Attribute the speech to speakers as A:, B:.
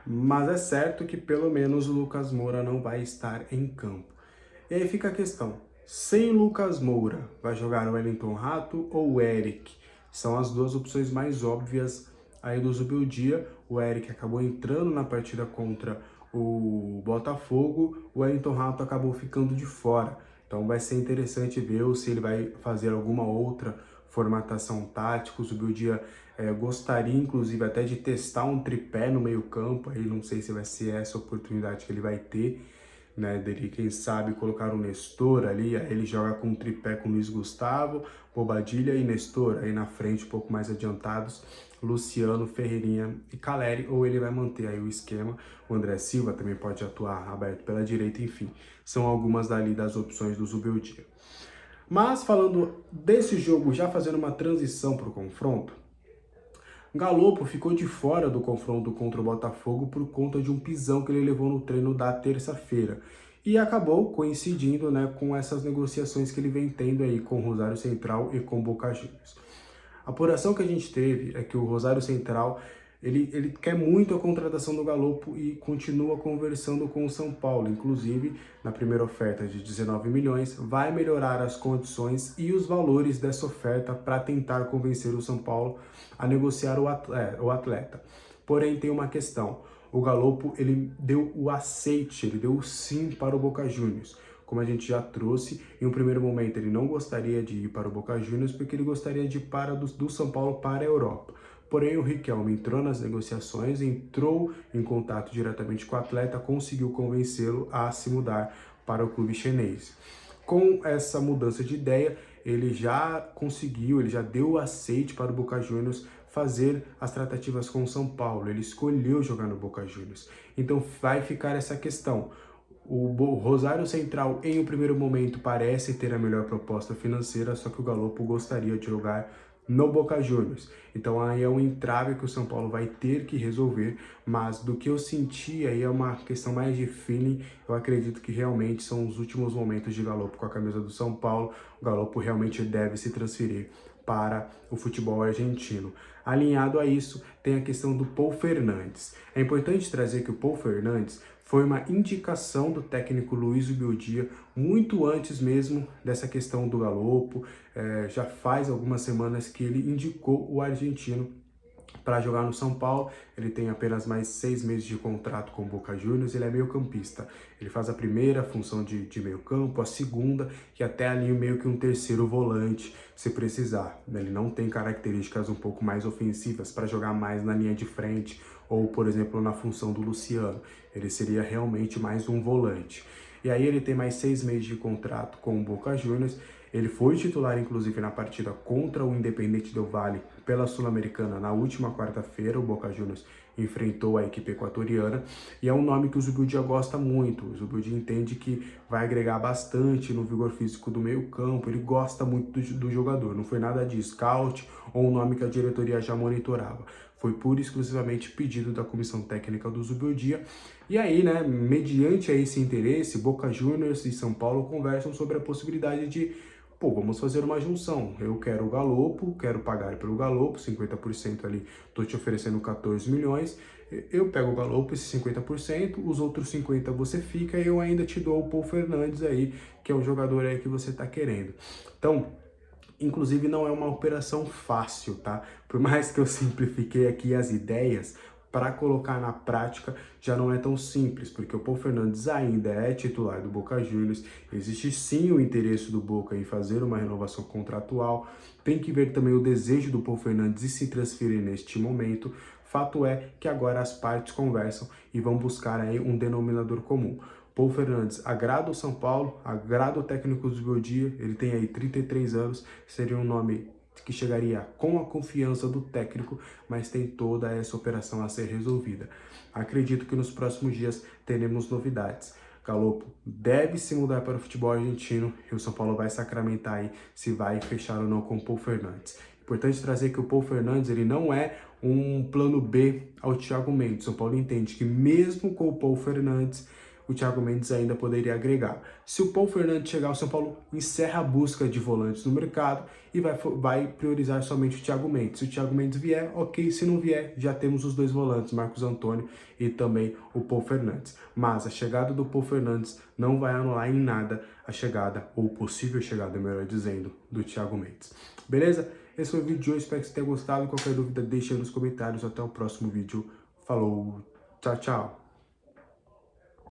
A: mas é certo que pelo menos o Lucas Moura não vai estar em campo. E aí fica a questão, sem o Lucas Moura, vai jogar o Wellington Rato ou o Eric? São as duas opções mais óbvias aí do Zubeldia. O Eric acabou entrando na partida contra o Botafogo, o Wellington Rato acabou ficando de fora. Então vai ser interessante ver se ele vai fazer alguma outra formatação tática. O Zubeldia gostaria inclusive até de testar um tripé no meio campo, aí não sei se vai ser essa oportunidade que ele vai ter, né, dele, quem sabe, colocar o Nestor ali, aí ele joga com um tripé com Luiz Gustavo, Bobadilha e Nestor, aí na frente, um pouco mais adiantados, Luciano, Ferreirinha e Caleri, ou ele vai manter aí o esquema, o André Silva também pode atuar aberto pela direita, enfim, são algumas dali das opções do Zubeldia. Mas falando desse jogo, já fazendo uma transição para o confronto, Galopo ficou de fora do confronto contra o Botafogo por conta de um pisão que ele levou no treino da terça-feira. E acabou coincidindo, né, com essas negociações que ele vem tendo aí com o Rosário Central e com o Boca Juniors. A apuração que a gente teve é que o Rosário Central ele quer muito a contratação do Galopo e continua conversando com o São Paulo. Inclusive, na primeira oferta de 19 milhões, vai melhorar as condições e os valores dessa oferta para tentar convencer o São Paulo a negociar o atleta. Porém, tem uma questão. O Galopo ele deu o aceite, ele deu o sim para o Boca Juniors. Como a gente já trouxe, em um primeiro momento ele não gostaria de ir para o Boca Juniors porque ele gostaria de ir do São Paulo para a Europa. Porém, o Riquelme entrou nas negociações, entrou em contato diretamente com o atleta, conseguiu convencê-lo a se mudar para o clube chinês. Com essa mudança de ideia, ele já conseguiu, ele já deu o aceite para o Boca Juniors fazer as tratativas com o São Paulo. Ele escolheu jogar no Boca Juniors. Então vai ficar essa questão. O Rosário Central, em um primeiro momento, parece ter a melhor proposta financeira, só que o Galopo gostaria de jogar no Boca Juniors. Então aí é um entrave que o São Paulo vai ter que resolver, mas do que eu senti aí é uma questão mais de feeling. Eu acredito que realmente são os últimos momentos de Galopo com a camisa do São Paulo. O Galopo realmente deve se transferir para o futebol argentino. Alinhado a isso, tem a questão do Paul Fernandes. É importante trazer que o Paul Fernandes foi uma indicação do técnico Luiz Bieldia muito antes mesmo dessa questão do Galopo. Já faz algumas semanas que ele indicou o argentino para jogar no São Paulo. Ele tem apenas mais 6 meses de contrato com o Boca Juniors, ele é meio campista. Ele faz a primeira função de meio campo, a segunda e até ali meio que um terceiro volante, se precisar. Ele não tem características um pouco mais ofensivas para jogar mais na linha de frente ou, por exemplo, na função do Luciano. Ele seria realmente mais um volante. E aí ele tem mais 6 meses de contrato com o Boca Juniors. Ele foi titular, inclusive, na partida contra o Independente Del Valle pela Sul-Americana na última quarta-feira. O Boca Juniors enfrentou a equipe equatoriana e é um nome que o Zubeldia gosta muito. O Zubeldia entende que vai agregar bastante no vigor físico do meio-campo. Ele gosta muito do jogador. Não foi nada de scout ou um nome que a diretoria já monitorava. Foi pura e exclusivamente pedido da comissão técnica do Zubeldia. E aí, né, mediante a esse interesse, Boca Juniors e São Paulo conversam sobre a possibilidade de vamos fazer uma junção. Eu quero o Galopo, quero pagar pelo Galopo, 50% ali, tô te oferecendo 14 milhões. Eu pego o Galopo, esse 50%, os outros 50% você fica e eu ainda te dou o Paul Fernandes aí, que é um jogador aí que você tá querendo. Então, inclusive não é uma operação fácil, tá? Por mais que eu simplifiquei aqui as ideias, para colocar na prática já não é tão simples, porque o Paul Fernandes ainda é titular do Boca Juniors, existe sim o interesse do Boca em fazer uma renovação contratual, tem que ver também o desejo do Paul Fernandes em se transferir neste momento. Fato é que agora as partes conversam e vão buscar aí um denominador comum. Paul Fernandes agrada o São Paulo, agrada o técnico do Bieldia, ele tem aí 33 anos, seria um nome que chegaria com a confiança do técnico, mas tem toda essa operação a ser resolvida. Acredito que nos próximos dias teremos novidades. Galopo deve se mudar para o futebol argentino e o São Paulo vai sacramentar aí se vai fechar ou não com o Paul Fernandes. Importante trazer que o Paul Fernandes ele não é um plano B ao Thiago Mendes. São Paulo entende que mesmo com o Paul Fernandes, o Thiago Mendes ainda poderia agregar. Se o Paul Fernandes chegar, o São Paulo encerra a busca de volantes no mercado e vai priorizar somente o Thiago Mendes. Se o Thiago Mendes vier, ok. Se não vier, já temos os 2 volantes, Marcos Antônio e também o Paul Fernandes. Mas a chegada do Paul Fernandes não vai anular em nada a chegada, ou possível chegada, melhor dizendo, do Thiago Mendes. Beleza? Esse foi o vídeo de hoje, espero que você tenha gostado. Qualquer dúvida, deixa aí nos comentários. Até o próximo vídeo. Falou, tchau, tchau!